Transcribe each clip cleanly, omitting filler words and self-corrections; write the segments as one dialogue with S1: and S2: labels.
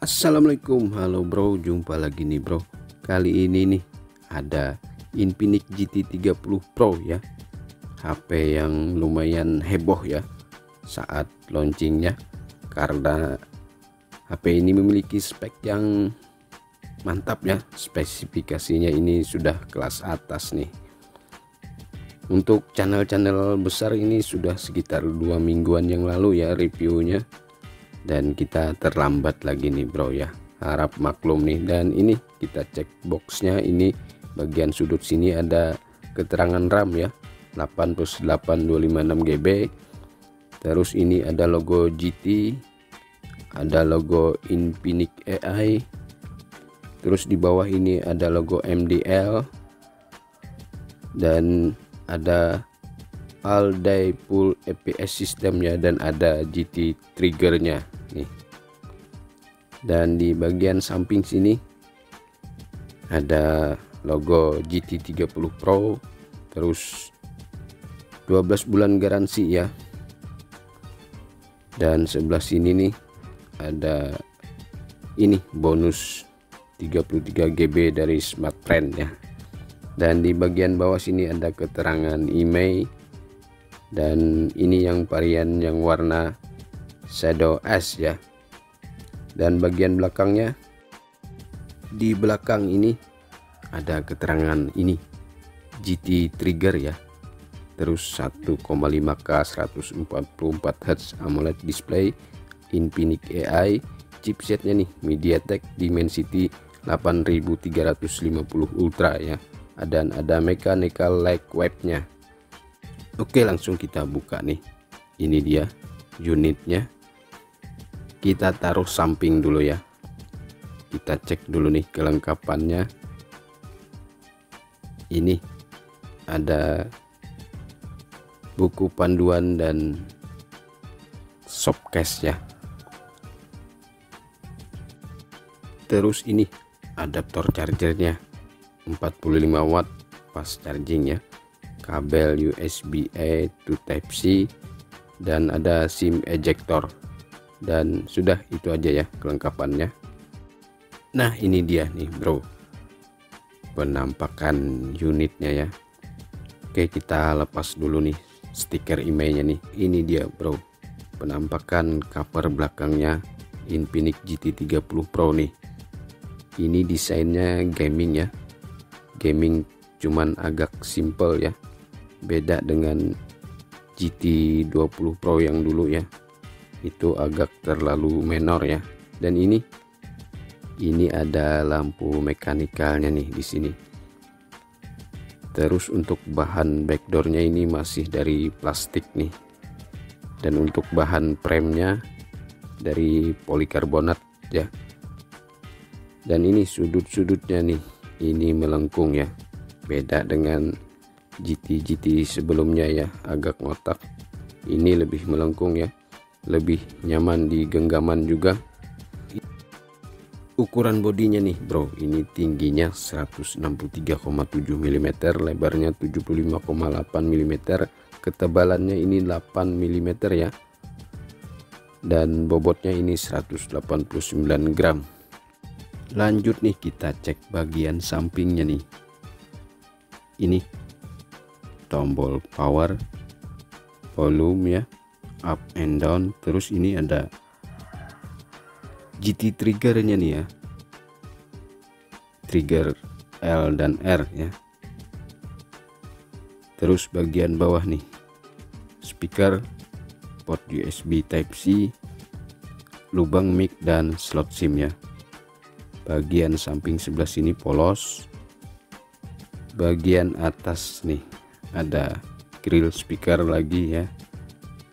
S1: Assalamualaikum, halo bro, jumpa lagi nih bro. Kali ini nih ada Infinix GT 30 Pro ya, HP yang lumayan heboh ya saat launchingnya, karena HP ini memiliki spek yang mantap ya. Spesifikasinya ini sudah kelas atas nih. Untuk channel-channel besar ini sudah sekitar 2 mingguan yang lalu ya reviewnya, dan kita terlambat lagi nih bro ya, harap maklum nih. Dan ini kita cek boxnya, ini bagian sudut sini ada keterangan RAM ya, 8+8 256 GB. Terus ini ada logo GT, ada logo Infinix AI, terus di bawah ini ada logo MDL, dan ada all day full EPS sistemnya, dan ada GT triggernya nih. Dan di bagian samping sini ada logo GT 30 Pro, terus 12 bulan garansi ya. Dan sebelah sini nih ada ini bonus 33 GB dari Smartfren ya. Dan di bagian bawah sini ada keterangan email, dan ini yang varian yang warna Shadow Ash ya. Dan bagian belakangnya, di belakang ini ada keterangan ini GT trigger ya, terus 1,5K 144 Hz AMOLED display, Infinix AI, chipsetnya nih MediaTek Dimensity 8350 Ultra ya, dan ada mechanical light wave-nya. Oke, langsung kita buka nih. Ini dia unitnya. Kita taruh samping dulu ya. Kita cek dulu nih kelengkapannya. Ini ada buku panduan dan softcase ya. Terus ini adaptor chargernya 45 watt fast charging ya, kabel USB-A to Type-C, dan ada SIM ejector. Dan sudah itu aja ya kelengkapannya. Nah ini dia nih bro, penampakan unitnya ya. Oke, kita lepas dulu nih stiker emailnya nih. Ini dia bro, penampakan cover belakangnya Infinix GT 30 Pro nih. Ini desainnya gaming ya, gaming cuman agak simple ya, beda dengan GT 20 Pro yang dulu ya, itu agak terlalu menor ya. Dan ini ada lampu mekanikalnya nih di sini. Terus untuk bahan backdoornya ini masih dari plastik nih, dan untuk bahan premnya dari polikarbonat ya. Dan ini sudut-sudutnya nih, ini melengkung ya, beda dengan GT sebelumnya ya, agak ngotak. Ini lebih melengkung ya, lebih nyaman di genggaman juga. Ukuran bodinya nih bro, ini tingginya 163,7 mm, lebarnya 75,8 mm, ketebalannya ini 8 mm ya, dan bobotnya ini 189 gram. Lanjut nih kita cek bagian sampingnya nih. Ini tombol power, volume ya, up and down. Terus ini ada GT triggernya nih ya, trigger L dan R ya. Terus bagian bawah nih speaker, port USB Type-C, lubang mic dan slot SIM ya. Bagian samping sebelah sini polos. Bagian atas nih ada grill speaker lagi ya,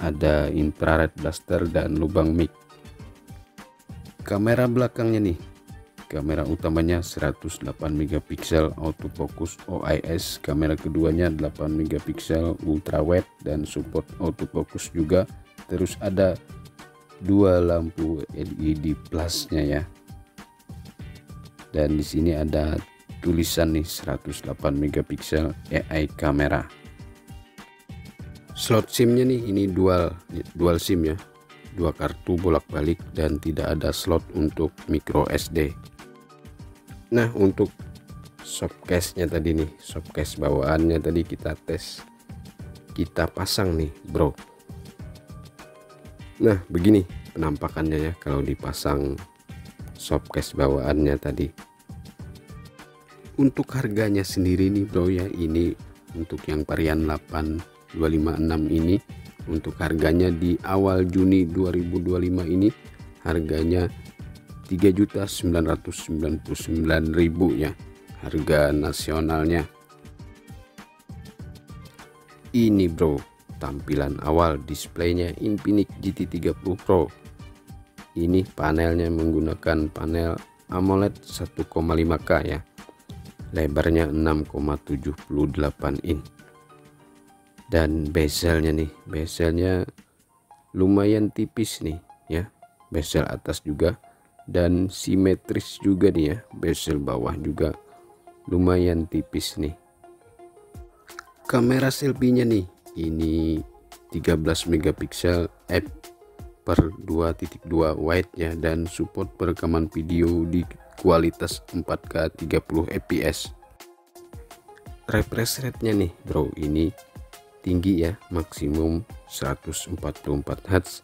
S1: ada infrared blaster dan lubang mic. Kamera belakangnya nih, kamera utamanya 108 MP autofocus OIS, kamera keduanya 8 MP ultra wide dan support autofocus juga. Terus ada dua lampu LED plusnya ya. Dan di sini ada tulisan nih 108 MP AI kamera. Slot SIM-nya nih ini dual SIM ya, 2 kartu bolak-balik dan tidak ada slot untuk micro SD. Nah, untuk softcase-nya tadi nih, softcase bawaannya tadi kita tes, kita pasang nih bro. Nah, begini penampakannya ya kalau dipasang softcase bawaannya tadi. Untuk harganya sendiri nih bro ya, ini untuk yang varian 8256 ini, untuk harganya di awal Juni 2025 ini harganya 3.999.000 ya, harga nasionalnya. Ini bro tampilan awal displaynya Infinix GT30 Pro. Ini panelnya menggunakan panel AMOLED 1,5K ya, lebarnya 6,78 in. Dan bezelnya nih, bezelnya lumayan tipis nih ya, bezel atas juga dan simetris juga nih ya, bezel bawah juga lumayan tipis nih. Kamera selfie-nya nih, ini 13 megapiksel f/2.2 wide ya, dan support perekaman video di kualitas 4K 30 fps. Refresh rate-nya nih bro, ini tinggi ya, maksimum 144 Hz.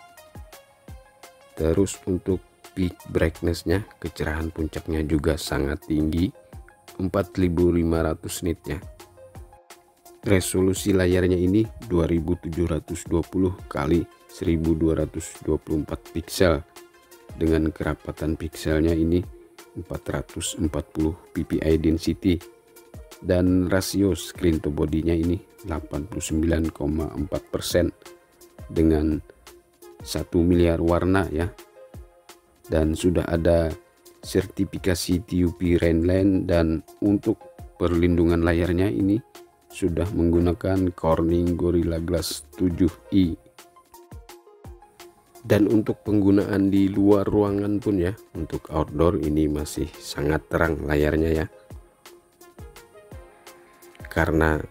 S1: Terus untuk peak brightness-nya, kecerahan puncaknya juga sangat tinggi, 4500 nit ya. Resolusi layarnya ini 2720 kali 1224 piksel dengan kerapatan pikselnya ini 440 ppi density, dan rasio screen to body-nya ini 89,4% dengan 1 miliar warna ya. Dan sudah ada sertifikasi TUV Rainline, dan untuk perlindungan layarnya ini sudah menggunakan Corning Gorilla Glass 7i. Dan untuk penggunaan di luar ruangan pun ya, untuk outdoor ini masih sangat terang layarnya ya, karena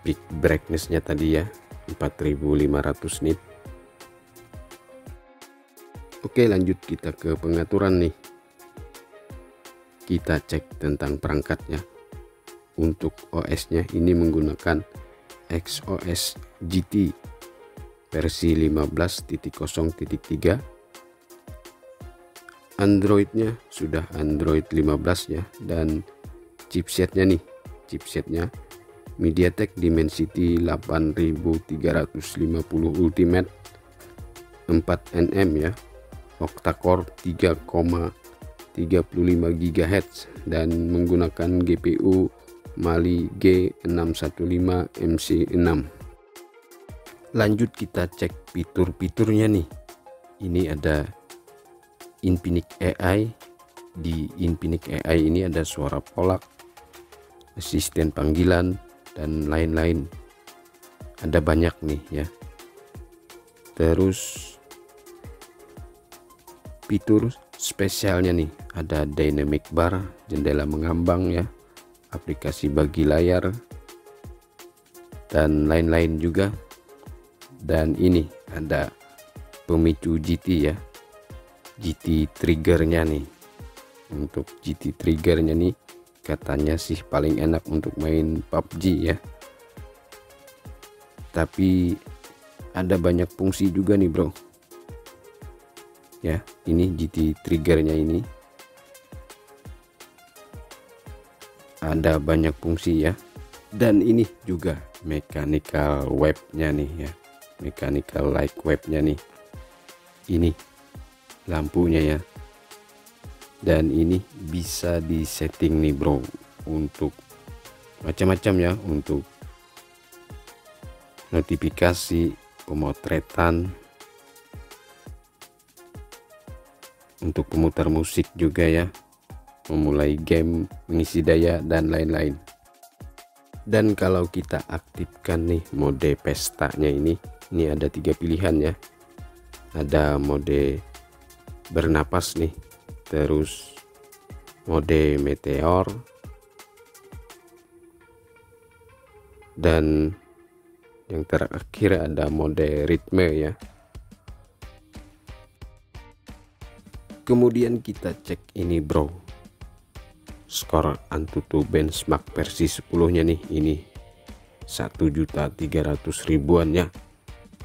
S1: peak brightness-nya tadi ya 4500 nit. Oke, lanjut kita ke pengaturan nih. Kita cek tentang perangkatnya. Untuk OS-nya ini menggunakan XOS GT versi 15.0.3. Android-nya sudah Android 15 ya, dan chipsetnya nih, chipsetnya MediaTek Dimensity 8350 Ultimate 4nm ya, octa-core 3,35 GHz dan menggunakan GPU Mali G615 MC6. Lanjut kita cek fitur-fiturnya nih. Ini ada Infinix AI. Di Infinix AI ini ada suara polak, asisten panggilan, dan lain-lain. Ada banyak nih ya. Terus fitur spesialnya nih, ada dynamic bar, jendela mengambang ya, aplikasi bagi layar, dan lain-lain juga. Dan ini ada pemicu GT ya, GT triggernya nih. Untuk GT triggernya nih katanya sih paling enak untuk main PUBG ya, tapi ada banyak fungsi juga nih bro ya. Ini GT triggernya ini ada banyak fungsi ya. Dan ini juga mechanical webnya nih ya, mechanical light webnya nih, ini lampunya ya. Dan ini bisa disetting nih bro untuk macam-macam ya, untuk notifikasi, pemotretan, untuk pemutar musik juga ya, memulai game, mengisi daya, dan lain-lain. Dan kalau kita aktifkan nih mode pestanya ini ada 3 pilihan ya. Ada mode bernapas nih, terus mode meteor, dan yang terakhir ada mode ritme ya. Kemudian kita cek ini bro, skor Antutu benchmark versi 10 nya nih, ini 1.300.000-an ya.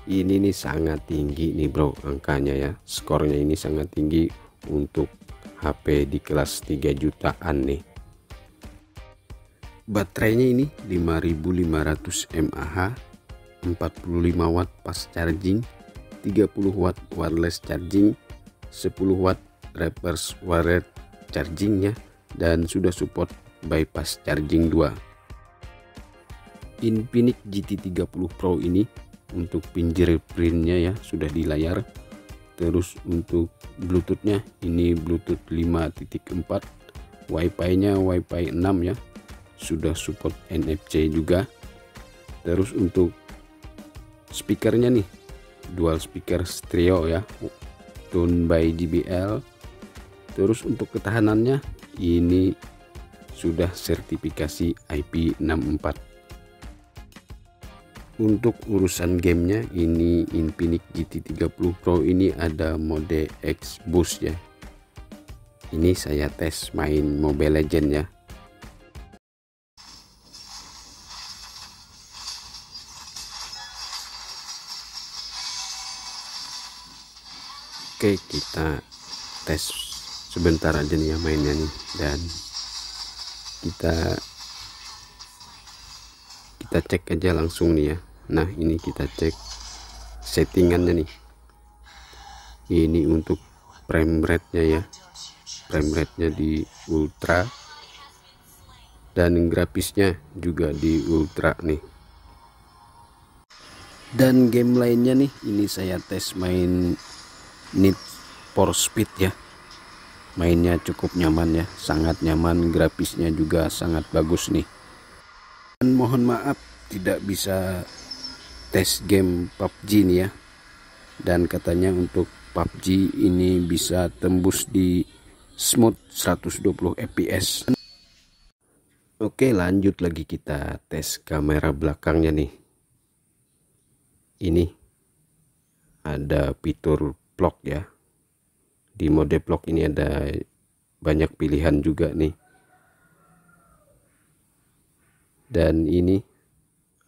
S1: Ini nih sangat tinggi nih bro angkanya ya, skornya ini sangat tinggi untuk HP di kelas 3 jutaan nih. Baterainya ini 5500 mAh, 45 watt fast charging, 30 watt wireless charging, 10 watt reverse wired chargingnya, dan sudah support bypass charging 2. Infinix GT30 Pro ini untuk fingerprintnya ya sudah di layar. Terus untuk bluetoothnya ini bluetooth 5.4, wifi-nya wifi 6 ya, sudah support NFC juga. Terus untuk speakernya nih dual speaker stereo ya, tune by JBL. Terus untuk ketahanannya ini sudah sertifikasi IP64. Untuk urusan gamenya ini Infinix GT30 Pro ini ada mode X Boost ya. Ini saya tes main Mobile Legends ya. Oke, kita tes sebentar aja nih ya mainnya nih, dan kita cek aja langsung nih ya. Nah ini kita cek settingannya nih, ini untuk frame rate nya ya, frame rate nya di ultra, dan grafisnya juga di ultra nih. Dan game lainnya nih, ini saya tes main Need for Speed ya, mainnya cukup nyaman ya, sangat nyaman, grafisnya juga sangat bagus nih. Dan mohon maaf tidak bisa tes game PUBG nih ya, dan katanya untuk PUBG ini bisa tembus di smooth 120 fps. Oke, lanjut lagi kita tes kamera belakangnya nih. Ini ada fitur vlog ya, di mode vlog ini ada banyak pilihan juga nih. Dan ini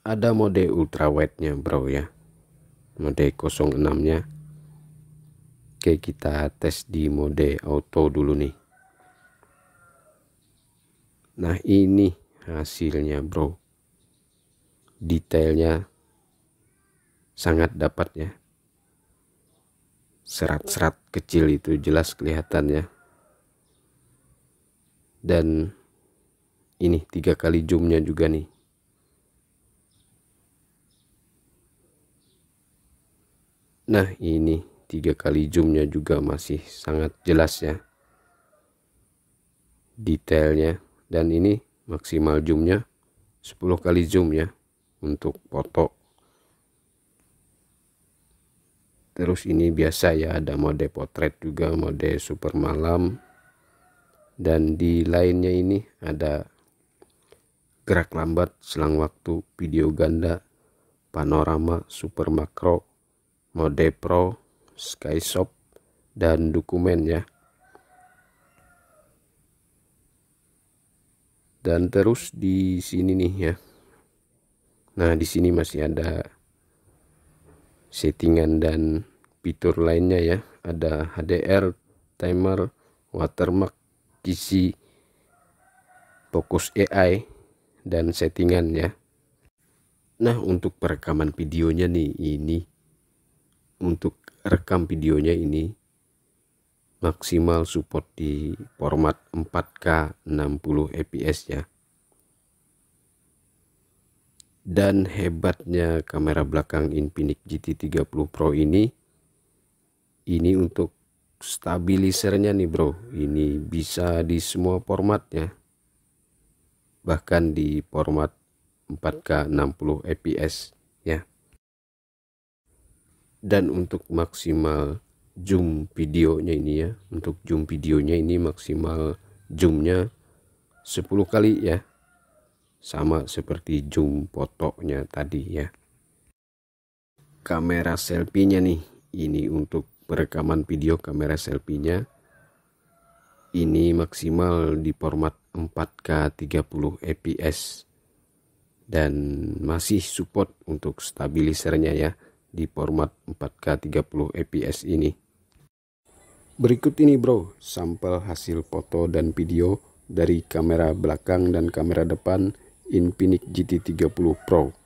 S1: ada mode ultra wide nya bro ya, mode 06 nya. Oke, kita tes di mode auto dulu nih. Nah ini hasilnya bro, detailnya sangat dapat ya, serat-serat kecil itu jelas kelihatan ya. Dan ini 3 kali zoomnya juga nih. Nah ini 3 kali zoomnya juga masih sangat jelas ya detailnya. Dan ini maksimal zoomnya 10 kali zoom ya untuk foto. Terus ini biasa ya, ada mode potret juga, mode super malam. Dan di lainnya ini ada gerak lambat, selang waktu, video ganda, panorama, super makro, mode pro, sky shop, dan dokumen ya. Dan terus di sini nih ya, nah di sini masih ada settingan dan fitur lainnya ya, ada HDR, timer, watermark, kisi, fokus AI, dan settingan ya. Nah untuk perekaman videonya nih, ini untuk rekam videonya ini maksimal support di format 4K 60 fps ya. Dan hebatnya kamera belakang Infinix GT30 Pro ini untuk stabilisernya nih bro, ini bisa di semua format ya, bahkan di format 4K 60 fps ya. Dan untuk maksimal zoom videonya ini ya, untuk zoom videonya ini maksimal zoomnya 10 kali ya, sama seperti zoom fotonya tadi ya. Kamera selfie-nya nih, ini untuk perekaman video kamera selfie-nya Ini maksimal di format 4K 30 fps dan masih support untuk stabilisernya ya di format 4K 30 fps ini. Berikut ini bro, sampel hasil foto dan video dari kamera belakang dan kamera depan Infinix GT30 Pro.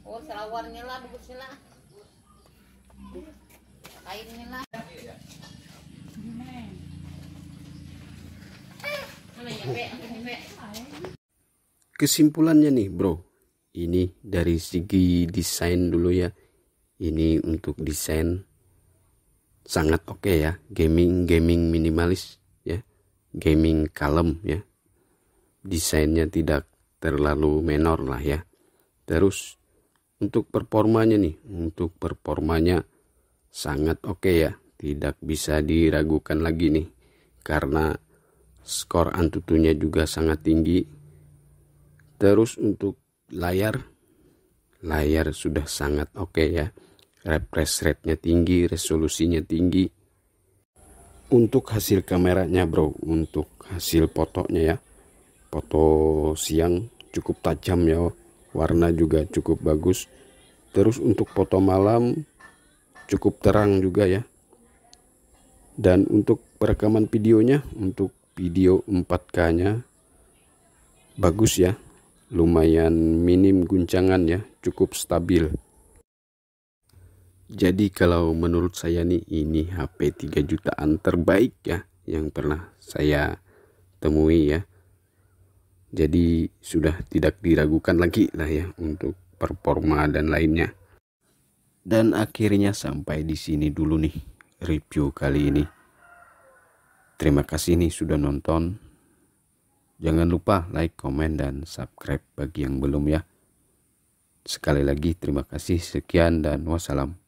S2: Oh, selawarnya lah, bagusnya lah. Kainnya lah.
S1: Kesimpulannya nih bro, ini dari segi desain dulu ya. Ini untuk desain sangat oke ya, gaming minimalis ya, gaming kalem ya. Desainnya tidak terlalu menor lah ya. Terus untuk performanya nih, untuk performanya sangat oke ya, tidak bisa diragukan lagi nih, karena skor Antutunya juga sangat tinggi. Terus untuk layar sudah sangat oke ya, refresh rate-nya tinggi, resolusinya tinggi. Untuk hasil kameranya bro, untuk hasil fotonya ya, foto siang cukup tajam ya, warna juga cukup bagus. Terus untuk foto malam cukup terang juga ya. Dan untuk perekaman videonya, untuk video 4K nya bagus ya, lumayan minim guncangan ya, cukup stabil. Jadi kalau menurut saya nih, ini HP 3 jutaan terbaik ya yang pernah saya temui ya. Jadi sudah tidak diragukan lagi lah ya untuk performa dan lainnya. Dan akhirnya sampai di sini dulu nih review kali ini. Terima kasih nih sudah nonton. Jangan lupa like, komen, dan subscribe bagi yang belum ya. Sekali lagi terima kasih, sekian dan wassalam.